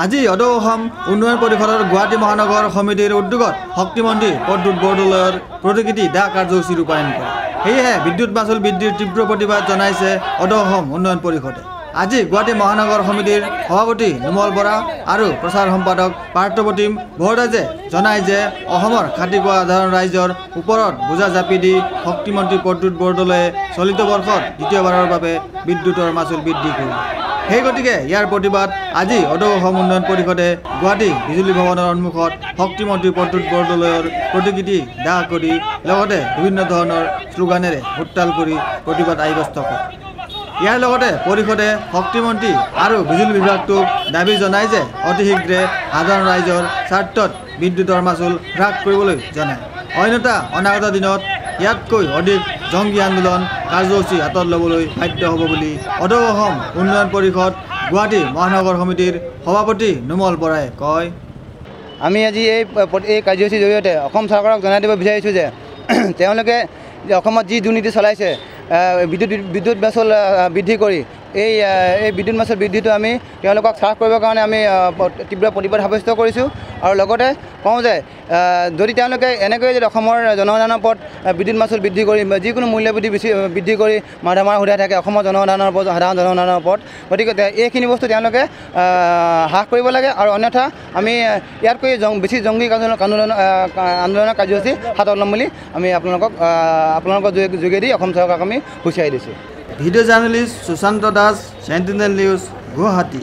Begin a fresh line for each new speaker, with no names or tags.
আজি অদৌ অসম উন্নয়ন পৰিষদৰ গুৱাহাটী মহানগৰ সমিতিৰ উদ্যোগত শক্তিমন্ত্ৰী প্ৰদ্যুৎ বৰদলৈৰ প্ৰতিকৃতি দাহ কাৰ্যসূচী ৰূপায়ণ কৰে। সেয়েহে বিদ্যুৎ মাচুল বৃদ্ধিৰ তীব্ৰ প্ৰতিবাদ জনাইছে অদৌ অসম উন্নয়ন পৰিষদে। আজি গুৱাহাটী মহানগৰ সমিতিৰ সভাপতি নুমল বৰা আৰু প্ৰচাৰ সম্পাদক পাৰ্থপ্ৰতিম বৰদাসে জনায় যে অসমৰ খাটি খোৱা সাধাৰণ ৰাইজৰ ওপৰত বোজা জাপি দি শক্তিমন্ত্ৰী প্ৰদ্যুৎ বৰদলৈয়ে চলিত বৰ্ষত দ্বিতীয়বাৰৰ বাবে বিদ্যুতৰ মাচুল বৃদ্ধি কৰিলে। সেই গতিকে ইয়াৰ প্ৰতিবাদ আজি অদৌ অসম উন্নয়ন পৰিষদে গুৱাহাটী বিজুলী ভৱনৰ সন্মুখত শক্তিমন্ত্ৰী প্ৰদ্যুৎ বৰদলৈৰ প্ৰতিকৃতি দাহ কৰি লগতে বিভিন্ন ধৰণৰ শ্লোগানেৰে উত্তাল কৰি প্ৰতিবাদ সাব্যস্ত কৰে। ইয়াৰ লগতে পৰিষদে শক্তিমন্ত্ৰী আৰু বিজুলী বিভাগটোক দাবী জনায় যে অতি শীঘ্ৰে সাধাৰণ ৰাইজৰ স্বাৰ্থত বিদ্যুতৰ মাচুল হ্ৰাস কৰিবলৈ জনায়। অন্যথা অনাগত দিনত ইয়াতকৈ অধিক জংগী আন্দোলন কাৰ্যসূচী হাতত ল'বলৈ বাধ্য হ'ব বুলি অদৌ অসম উন্নয়ন পৰিষদ গুৱাহাটী মহানগৰ সমিতিৰ সভাপতি নুমল বৰাই কয়।
আমি আজি এই কাৰ্যসূচীৰ জৰিয়তে অসম চৰকাৰক জনাই দিব বিচাৰিছোঁ যে তেওঁলোকে অসমত যি দুৰ্নীতি চলাইছে বিদ্যুৎ মাচুল বৃদ্ধি কৰি এই বিদ্যুৎ মাচুল বৃদ্ধিটো আমি তেওঁলোকক হ্ৰাস কৰিবৰ কাৰণে আমি তীব্ৰ প্ৰতিবাদ সাব্যস্ত কৰিছোঁ। আৰু লগতে কওঁ যে যদি তেওঁলোকে এনেকৈ যদি অসমৰ জনসাধাৰণৰ ওপৰত বিদ্যুৎ মাচুল বৃদ্ধি কৰি যিকোনো মূল্য বৃদ্ধি কৰি মাধমাৰ সুধাই থাকে অসমৰ জনসাধাৰণৰ ওপৰত সাধাৰণ জনসাধাৰণৰ ওপৰত, গতিকে এইখিনি বস্তু তেওঁলোকে হ্ৰাস কৰিব লাগে। আৰু অন্যথা আমি ইয়াতকৈ বেছি জংগী আন্দোলনৰ কাৰ্যসূচী হাতত ল'ম বুলি আমি আপোনালোকৰ যোগেদি অসম চৰকাৰক আমি হুঁচিয়াই দিছোঁ।
Video' journalist Sushanta Das, Sentinel news, Guwahati.